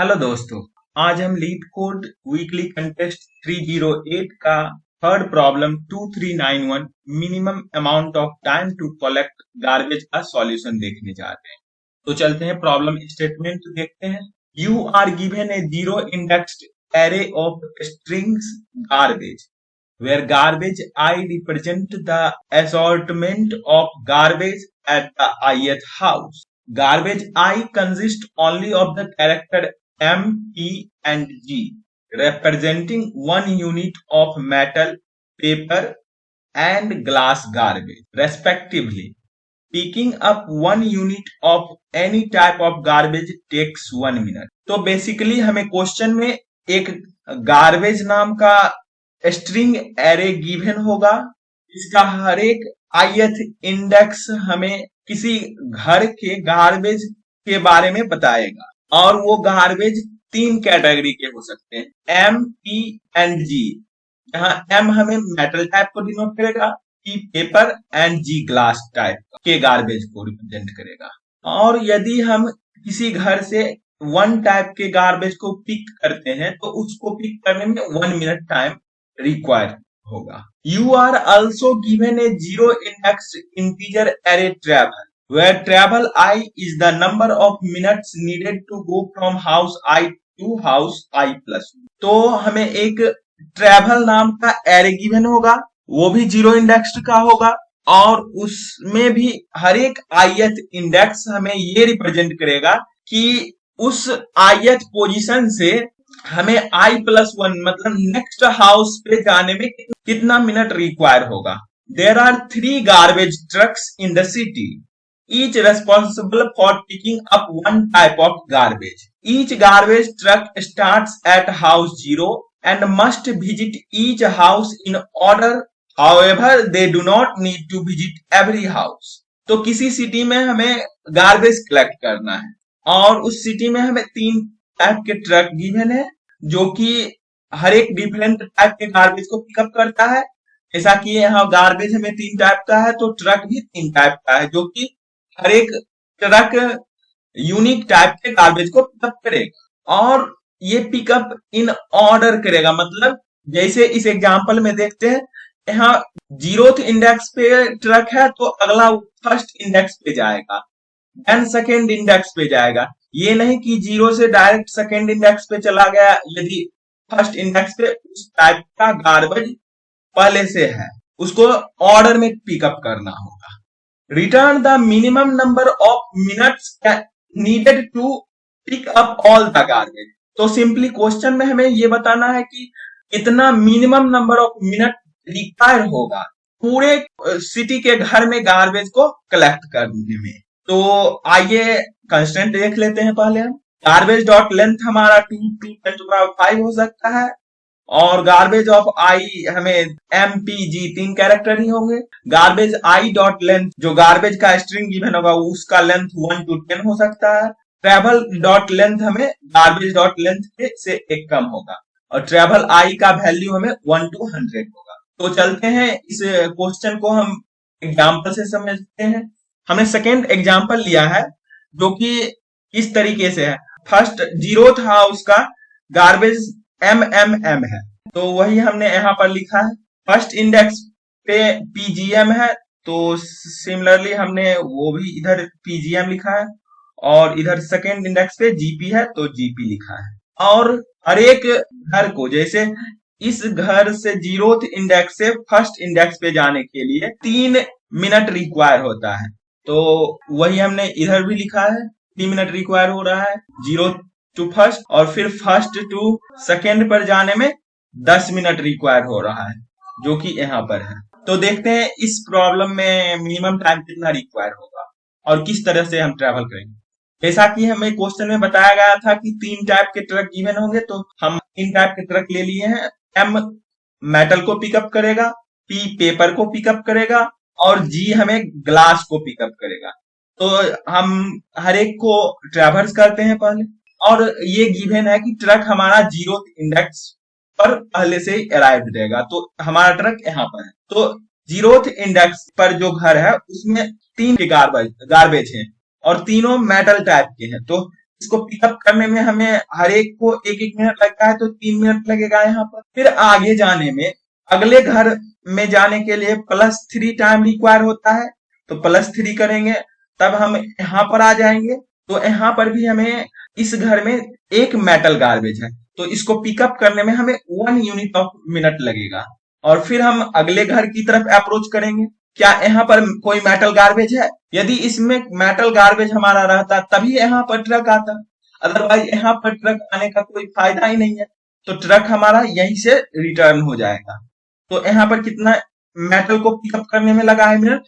Hello दोस्तों। आज हम लीड कोड वीकली कंटेस्ट 308 का third problem 2391 minimum amount of time to collect garbage का सॉल्यूशन देखने जा रहे हैं। तो चलते हैं प्रॉब्लम स्टेटमेंट देखते हैं। You are given a zero indexed array of strings garbage where garbage I represent the assortment of garbage at the ith house. Garbage I consists only of the character M, P and G representing one unit of metal, paper and glass garbage respectively. Picking up one unit of any type of garbage takes 1 minute. तो basically हमें question में एक garbage नाम का string array given होगा। इसका हर एक ith index हमें किसी घर के गार्बेज के बारे में बताएगा और वो गार्बेज 3 कैटेगरी के हो सकते हैं, M, P एंड G। जहां M हमें मेटल टाइप को डिनोट करेगा, P paper and G glass type के गार्बेज को रिप्रेजेंट करेगा। और यदि हम किसी घर से 1 टाइप के गार्बेज को पिक करते हैं तो उसको पिक करने में 1 मिनट टाइम रिक्वायर होगा। You are also given a zero index integer array travel where travel I is the number of minutes needed to go from house I to house I plus 1। तो हमें एक travel नाम का array given होगा, वो भी zero indexed का होगा और उसमें भी हर एक ith इंडेक्स हमें ये रिप्रेजेंट करेगा कि उस ith पोजीशन से हमें I+1 मतलब नेक्स्ट हाउस पे जाने में कितना मिनट रिक्वायर होगा। There are 3 garbage trucks in the city, each responsible for picking up one type of garbage. Each garbage truck starts at house 0 and must visit each house in order. However, they do not need to visit every house. तो किसी city में हमें garbage collect करना है और उस city में हमें 3 टाइप के ट्रक गिवन है जो कि हर एक डिफरेंट टाइप के गार्बेज को पिकअप करता है। जैसा कि यहाँ गार्बेज हमें 3 टाइप का है तो ट्रक भी 3 टाइप का है जो कि हर एक ट्रक यूनिक टाइप के गार्बेज को पिकअप करेगा और ये पिकअप इन ऑर्डर करेगा। मतलब जैसे इस एग्जांपल में देखते हैं, यहाँ 0th इंडेक्स पे ट्रक है तो अगला फर्स्ट इंडेक्स पे जाएगा, देन सेकेंड इंडेक्स पे जाएगा। ये नहीं कि 0 से डायरेक्ट सेकेंड इंडेक्स पे चला गया यदि फर्स्ट इंडेक्स पे उस टाइप का गार्बेज पहले से है, उसको ऑर्डर में पिकअप करना होगा। Return the minimum number of minutes needed to pick up all the garbage। तो सिंपली क्वेश्चन में हमें ये बताना है कि कितना minimum number of minute require होगा पूरे सिटी के घर में गार्बेज को कलेक्ट करने में। तो आइए कंस्टेंट देख लेते हैं। पहले हम गार्बेज डॉट लेंथ हमारा 2 to 10⁵ हो सकता है और गार्बेज ऑफ आई हमें MPG 3 कैरेक्टर ही होंगे। गार्बेज आई डॉट लेंथ जो गार्बेज का स्ट्रिंग गिवन होगा उसका लेंथ 1 to 10 हो सकता है। ट्रेवल डॉट लेंथ हमें गार्बेज डॉट लेंथ से एक कम होगा और ट्रेवल आई का वैल्यू हमें 1 to 100 होगा। तो चलते हैं इस क्वेश्चन को हम एग्जाम्पल से समझते हैं। हमने सेकेंड एग्जाम्पल लिया है जो कि इस तरीके से है। फर्स्ट 0th हाउस का गार्बेज MMM है तो वही हमने यहाँ पर लिखा है। फर्स्ट इंडेक्स पे PGM है तो सिमिलरली हमने वो भी इधर PGM लिखा है और इधर सेकेंड इंडेक्स पे GP है तो GP लिखा है। और हर एक घर को जैसे इस घर से 0th इंडेक्स से फर्स्ट इंडेक्स पे जाने के लिए 3 मिनट रिक्वायर होता है तो वही हमने इधर भी लिखा है। 3 मिनट रिक्वायर हो रहा है 0 टू फर्स्ट और फिर फर्स्ट टू सेकेंड पर जाने में 10 मिनट रिक्वायर हो रहा है जो कि यहाँ पर है। तो देखते हैं इस प्रॉब्लम में मिनिमम टाइम कितना रिक्वायर होगा और किस तरह से हम ट्रेवल करेंगे। जैसा कि हमें क्वेश्चन में बताया गया था कि 3 टाइप के ट्रक गिवन होंगे तो हम 3 टाइप के ट्रक ले लिए हैं। M मेटल को पिकअप करेगा, P पेपर को पिकअप करेगा और G हमें ग्लास को पिकअप करेगा। तो हम हर एक को ट्रेवर्स करते हैं पहले और ये गिवन है कि ट्रक हमारा 0th इंडेक्स पर पहले से ही अराइव रहेगा तो हमारा ट्रक यहाँ पर है। तो 0th इंडेक्स पर जो घर है उसमें 3 के गार्बेज हैं और तीनों मेटल टाइप के हैं तो इसको पिकअप करने में हमें हर एक को एक एक मिनट लगता है, तो 3 मिनट लगेगा यहाँ पर। फिर आगे जाने में, अगले घर में जाने के लिए +3 टाइम रिक्वायर होता है, तो +3 करेंगे तब हम यहाँ पर आ जाएंगे। तो यहाँ पर भी हमें, इस घर में एक मेटल गार्बेज है, तो इसको पिकअप करने में हमें 1 यूनिट ऑफ मिनट लगेगा। और फिर हम अगले घर की तरफ अप्रोच करेंगे। क्या यहाँ पर कोई मेटल गार्बेज है? यदि इसमें मेटल गार्बेज हमारा रहता तभी यहाँ पर ट्रक आता, अदरवाइज यहाँ पर ट्रक आने का कोई फायदा ही नहीं है। तो ट्रक हमारा यहीं से रिटर्न हो जाएगा। तो यहाँ पर कितना मेटल को पिकअप करने में लगा है मिनट?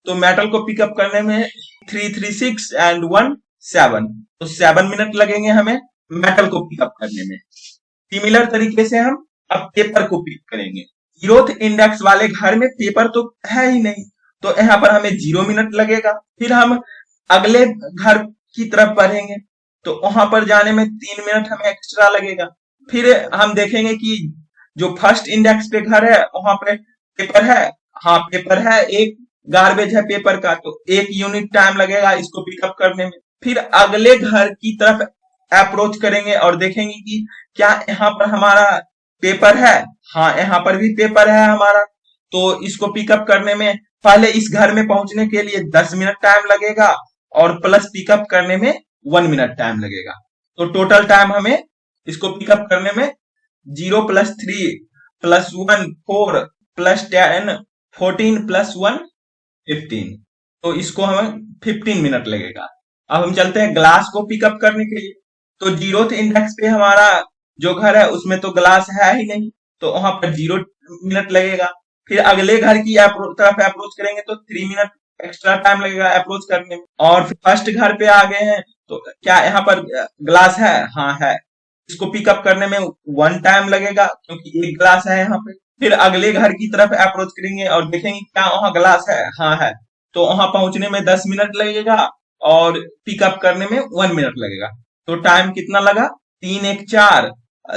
तो मेटल को पिकअप करने में 336 एंड 1 7, तो 7 मिनट लगेंगे हमें मेटल को पिकअप करने में। सिमिलर तरीके से हम अब पेपर को पिक करेंगे। 0th इंडेक्स वाले घर में पेपर तो है ही नहीं, तो यहाँ पर हमें 0 मिनट लगेगा। फिर हम अगले घर की तरफ बढ़ेंगे, तो वहां पर जाने में 3 मिनट हमें एक्स्ट्रा लगेगा। फिर हम देखेंगे कि जो फर्स्ट इंडेक्स पे घर है वहां पे पेपर है, हाँ पेपर है, एक गार्बेज है पेपर का, तो 1 यूनिट टाइम लगेगा इसको पिकअप करने में। फिर अगले घर की तरफ अप्रोच करेंगे और देखेंगे कि क्या यहाँ पर हमारा पेपर है, हाँ यहाँ पर भी पेपर है हमारा, तो इसको पिकअप करने में पहले इस घर में पहुंचने के लिए 10 मिनट टाइम लगेगा और प्लस पिकअप करने में 1 मिनट टाइम लगेगा। तो टोटल टाइम हमें इसको पिकअप करने में 0 + 3 + 1 4 + 10 14 + 1 15, तो इसको हमें 15 मिनट लगेगा। अब हम चलते हैं ग्लास को पिकअप करने के लिए। तो 0th इंडेक्स पे हमारा जो घर है उसमें तो ग्लास है ही नहीं, तो वहां पर 0 मिनट लगेगा। फिर अगले घर की तरफ अप्रोच करेंगे तो 3 मिनट एक्स्ट्रा टाइम लगेगा अप्रोच करने में। और फिर फर्स्ट घर पे आ गए हैं, तो क्या यहाँ पर ग्लास है? हाँ है, इसको पिकअप करने में 1 टाइम लगेगा क्योंकि एक ग्लास है यहाँ पे। फिर अगले घर की तरफ अप्रोच करेंगे और देखेंगे क्या वहां ग्लास है? हाँ है, तो वहां पहुंचने में 10 मिनट लगेगा और पिकअप करने में 1 मिनट लगेगा। तो टाइम कितना लगा? 3 1 4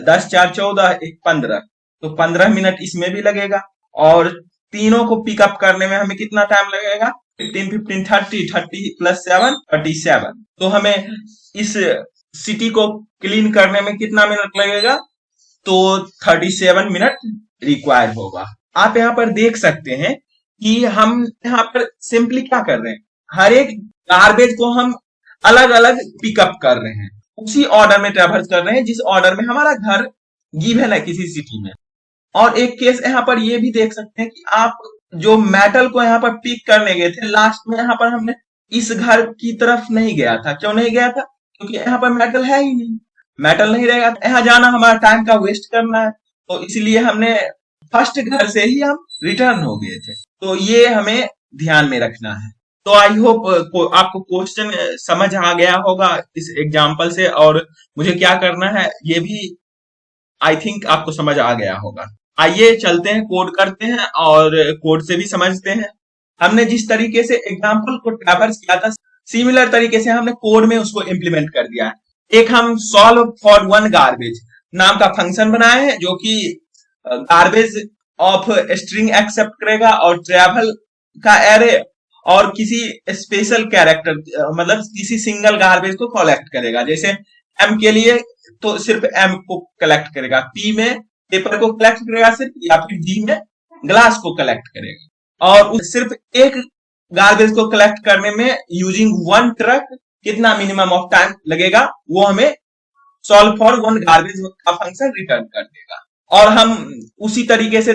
10 4 14 1 15, तो 15 मिनट इसमें भी लगेगा। और तीनों को पिकअप करने में हमें कितना टाइम लगेगा? 15 15 30 30 + 7 37, तो हमें इस सिटी को क्लीन करने में कितना मिनट लगेगा? तो 37 मिनट रिक्वायर होगा। आप यहाँ पर देख सकते हैं कि हम यहाँ पर सिंपली क्या कर रहे हैं, हर एक गार्बेज को हम अलग अलग पिकअप कर रहे हैं, उसी ऑर्डर में ट्रेवर्स कर रहे हैं जिस ऑर्डर में हमारा घर गिवन है किसी सिटी में। और एक केस यहाँ पर ये भी देख सकते हैं कि आप जो मेटल को यहाँ पर पिक करने गए थे, लास्ट में यहाँ पर हमने इस घर की तरफ नहीं गया था। क्यों नहीं गया था? क्योंकि यहाँ पर मेटल है ही नहीं, मेटल नहीं रहेगा तो यहाँ जाना हमारा टाइम का वेस्ट करना है, तो इसलिए हमने फर्स्ट घर से ही हम रिटर्न हो गए थे। तो ये हमें ध्यान में रखना है। तो आई होप आपको क्वेश्चन समझ आ गया होगा इस एग्जाम्पल से, और मुझे क्या करना है ये भी आई थिंक आपको समझ आ गया होगा। आइए चलते हैं, कोड करते हैं और कोड से भी समझते हैं। हमने जिस तरीके से एग्जाम्पल को ट्रैवर्स किया था, सिमिलर तरीके से हमने कोड में उसको इम्प्लीमेंट कर दिया है। एक हम सॉल्व फॉर 1 गार्बेज नाम का फंक्शन बनाए हैं जो कि गार्बेज ऑफ स्ट्रिंग एक्सेप्ट करेगा और ट्रैवल का एरे और किसी स्पेशल कैरेक्टर, मतलब किसी सिंगल गार्बेज को कलेक्ट करेगा। जैसे एम के लिए तो सिर्फ एम को कलेक्ट करेगा, पी में पेपर को कलेक्ट करेगा सिर्फ, या फिर डी में ग्लास को कलेक्ट करेगा। और सिर्फ एक गार्बेज को कलेक्ट करने में यूजिंग 1 ट्रक कितना मिनिमम ऑफ टाइम लगेगा वो हमें सॉल्व फॉर 1 गार्बेज का फंक्शन रिटर्न कर देगा। और हम उसी तरीके से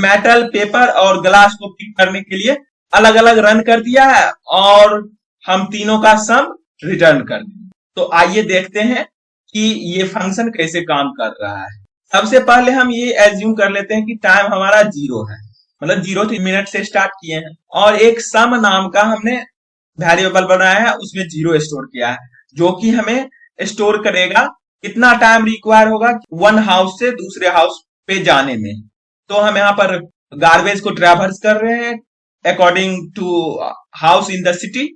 मेटल, पेपर और ग्लास को पिक करने के लिए अलग अलग रन कर दिया है और हम तीनों का सम रिटर्न कर दिया। तो आइए देखते हैं कि ये फंक्शन कैसे काम कर रहा है। सबसे पहले हम ये एज्यूम कर लेते हैं कि टाइम हमारा 0 है, मतलब 0 मिनट से स्टार्ट किए हैं, और एक सम नाम का हमने वेरिएबल बनाया है, उसमें 0 स्टोर किया है, जो कि हमें स्टोर करेगा कितना टाइम रिक्वायर होगा 1 हाउस से दूसरे हाउस पे जाने में। तो हम यहाँ पर गार्बेज को ट्रैवर्स कर रहे हैं according to house in the city.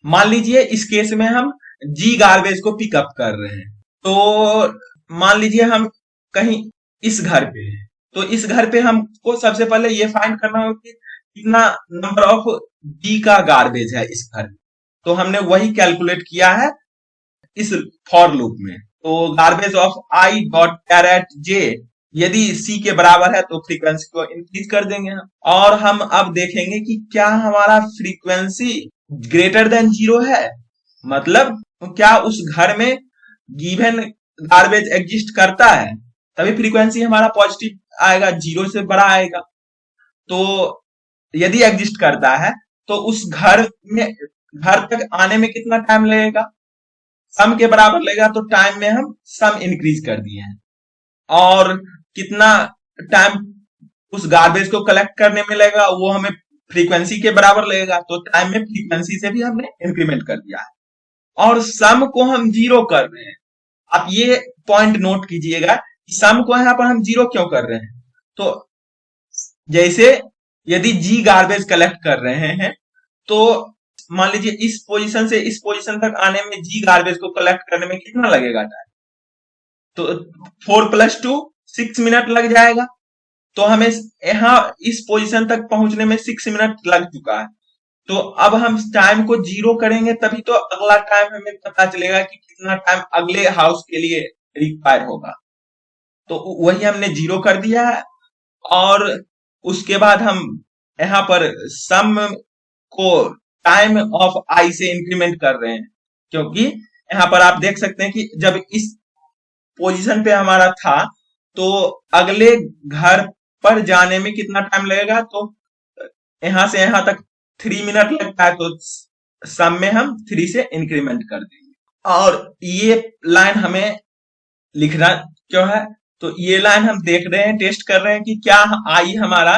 मान लीजिए इस केस में हम जी गार्बेज को पिकअप कर रहे हैं, तो मान लीजिए हम कहीं इस घर पे हैं, तो इस घर पे हमको सबसे पहले ये फाइंड करना होगा कि कितना नंबर ऑफ जी का गार्बेज है इस घर में। तो हमने वही कैलकुलेट किया है इस फॉर लूप में। तो garbage of I dot caret J यदि सी के बराबर है तो फ्रीक्वेंसी को इंक्रीज कर देंगे हम। और हम अब देखेंगे कि क्या हमारा फ्रीक्वेंसी ग्रेटर देन जीरो है, मतलब क्या उस घर में गिवन गार्बेज एग्जिस्ट करता है, तभी फ्रीक्वेंसी हमारा पॉजिटिव आएगा, जीरो से बड़ा आएगा। तो यदि एग्जिस्ट करता है तो उस घर तक आने में कितना टाइम लगेगा, सम के बराबर लगेगा। तो टाइम में हम सम इंक्रीज कर दिए हैं। और कितना टाइम उस गार्बेज को कलेक्ट करने में लगेगा वो हमें फ्रीक्वेंसी के बराबर लगेगा। तो टाइम में फ्रीक्वेंसी से भी हमने इंक्रीमेंट कर दिया है। और सम को हम जीरो कर रहे हैं। आप ये पॉइंट नोट कीजिएगा कि सम को यहां पर हम जीरो क्यों कर रहे हैं। तो जैसे यदि जी गार्बेज कलेक्ट कर रहे हैं तो मान लीजिए इस पोजीशन से इस पोजीशन तक आने में जी गार्बेज को कलेक्ट करने में कितना लगेगा टाइम, तो 4 + 2 6 मिनट लग जाएगा। तो हमें यहाँ इस पोजीशन तक पहुंचने में 6 मिनट लग चुका है। तो अब हम टाइम को जीरो करेंगे तभी तो अगला टाइम हमें पता चलेगा कि कितना टाइम अगले हाउस के लिए रिक्वायर होगा। तो वही हमने जीरो कर दिया है। और उसके बाद हम यहाँ पर सम को टाइम ऑफ आई से इंक्रीमेंट कर रहे हैं, क्योंकि यहाँ पर आप देख सकते हैं कि जब इस पोजीशन पे हमारा था तो अगले घर पर जाने में कितना टाइम लगेगा, तो यहां से यहां तक 3 मिनट लगता है। तो सम में हम 3 से इंक्रीमेंट कर देंगे। और ये लाइन हमें लिखना क्यों है, तो ये लाइन हम देख रहे हैं, टेस्ट कर रहे हैं कि क्या आई हमारा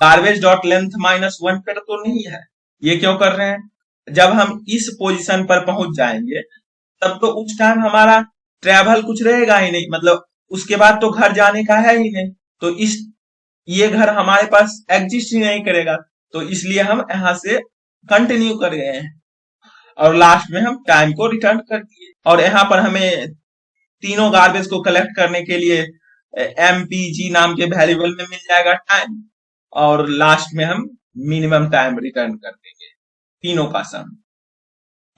गार्बेज डॉट लेंथ -1 पर तो नहीं है। ये क्यों कर रहे हैं, जब हम इस पोजीशन पर पहुंच जाएंगे तब तो उस टाइम हमारा ट्रेवल कुछ रहेगा ही नहीं, मतलब उसके बाद तो घर जाने का है ही नहीं। तो इस ये घर हमारे पास एग्जिस्ट ही नहीं करेगा। तो इसलिए हम यहाँ से कंटिन्यू कर गए हैं और लास्ट में हम टाइम को रिटर्न कर दिए। और यहाँ पर हमें तीनों गार्बेज को कलेक्ट करने के लिए एमपीजी नाम के वेरिएबल में मिल जाएगा टाइम, और लास्ट में हम मिनिमम टाइम रिटर्न कर देंगे तीनों का सम।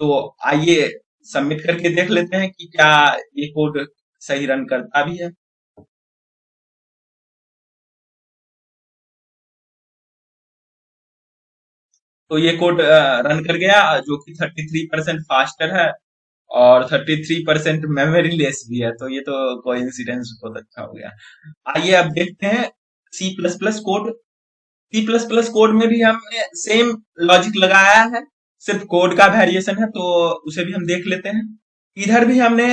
तो आइए सबमिट करके देख लेते हैं कि क्या ये कोड सही रन करता भी है। तो ये कोड रन कर गया, जो कि 33% फास्टर है और 33% मेमोरी लेस भी है। तो ये तो कोइंसिडेंस बहुत अच्छा हो गया। आइए अब देखते हैं C plus plus code. C plus plus code में भी हमने सेम लॉजिक लगाया है, सिर्फ कोड का वेरिएशन है, तो उसे भी हम देख लेते हैं। इधर भी हमने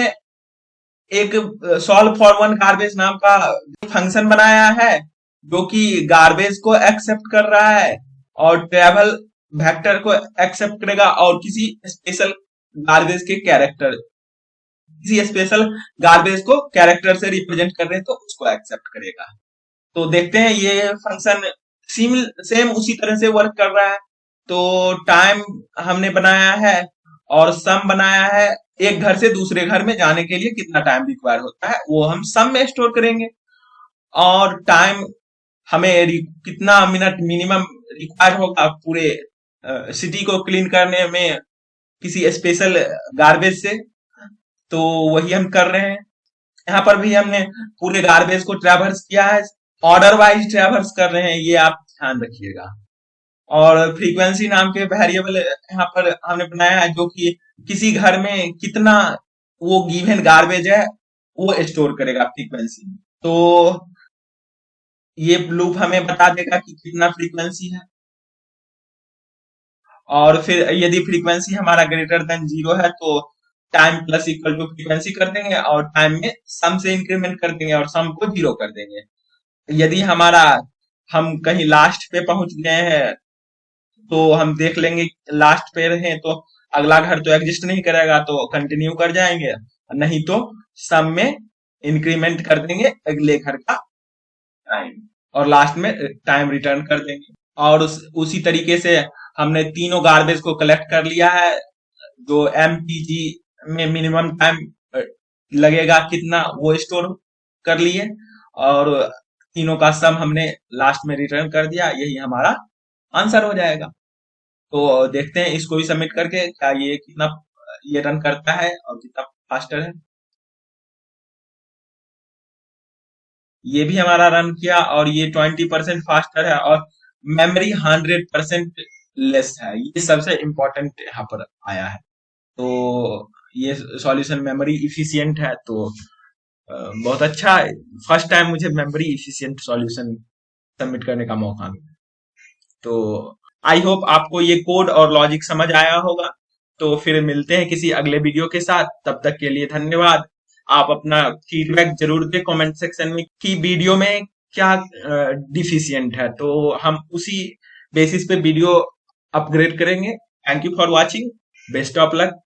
एक सॉल्व फॉर वन गार्बेज नाम का फंक्शन बनाया है, जो कि गार्बेज को एक्सेप्ट कर रहा है और ट्रेवल वेक्टर को एक्सेप्ट करेगा, और किसी स्पेशल गार्बेज के कैरेक्टर, किसी स्पेशल गार्बेज को कैरेक्टर से रिप्रेजेंट कर रहे हैं तो उसको एक्सेप्ट करेगा। तो देखते हैं ये फंक्शन सेम उसी तरह से वर्क कर रहा है। तो टाइम हमने बनाया है और सम बनाया है, एक घर से दूसरे घर में जाने के लिए कितना टाइम रिक्वायर होता है वो हम सम में स्टोर करेंगे। और टाइम हमें कितना मिनट मिनिमम रिक्वायर होगा पूरे सिटी को क्लीन करने में किसी स्पेशल गार्बेज से, तो वही हम कर रहे हैं। यहाँ पर भी हमने पूरे गार्बेज को ट्रैवर्स किया है, ऑर्डर वाइज ट्रैवर्स कर रहे हैं, ये आप ध्यान रखिएगा। और फ्रीक्वेंसी नाम के वेरिएबल यहाँ पर हमने बनाया है, जो कि किसी घर में कितना वो गिवन गार्बेज है वो स्टोर करेगा फ्रीक्वेंसी में। तो ये लूप हमें बता देगा कि कितना फ्रीक्वेंसी है। और फिर यदि फ्रीक्वेंसी हमारा ग्रेटर देन जीरो है तो time plus equal to frequency कर देंगे, और टाइम में सम से इंक्रीमेंट कर देंगे और सम को जीरो कर देंगे। यदि हमारा हम कहीं लास्ट पे पहुंच गए हैं तो हम देख लेंगे लास्ट पे रहे तो अगला घर तो एग्जिस्ट नहीं करेगा, तो कंटिन्यू कर जाएंगे, नहीं तो सम में इंक्रीमेंट कर देंगे अगले घर का टाइम, और लास्ट में टाइम रिटर्न कर देंगे। और उसी तरीके से हमने तीनों गार्बेज को कलेक्ट कर लिया है, जो एमपीजी में मिनिमम टाइम लगेगा कितना वो स्टोर कर लिए, और तीनों का सम हमने लास्ट में रिटर्न कर दिया। यही हमारा आंसर हो जाएगा। तो देखते हैं इसको भी सबमिट करके क्या ये कितना ये रन करता है और कितना फास्टर है। ये भी हमारा रन किया और ये 20% फास्टर है और मेमोरी 100% लेस है। ये सबसे इम्पोर्टेंट यहाँ पर आया है। तो ये सॉल्यूशन मेमोरी इफिशियंट है, तो बहुत अच्छा। फर्स्ट टाइम मुझे मेमोरी इफिशियंट सॉल्यूशन सबमिट करने का मौका मिला। तो आई होप आपको ये कोड और लॉजिक समझ आया होगा। तो फिर मिलते हैं किसी अगले वीडियो के साथ, तब तक के लिए धन्यवाद। आप अपना फीडबैक जरूर दें कमेंट सेक्शन में कि वीडियो में क्या डिफिशियंट है, तो हम उसी बेसिस पे वीडियो अपग्रेड करेंगे। Thank you for watching. Best of luck.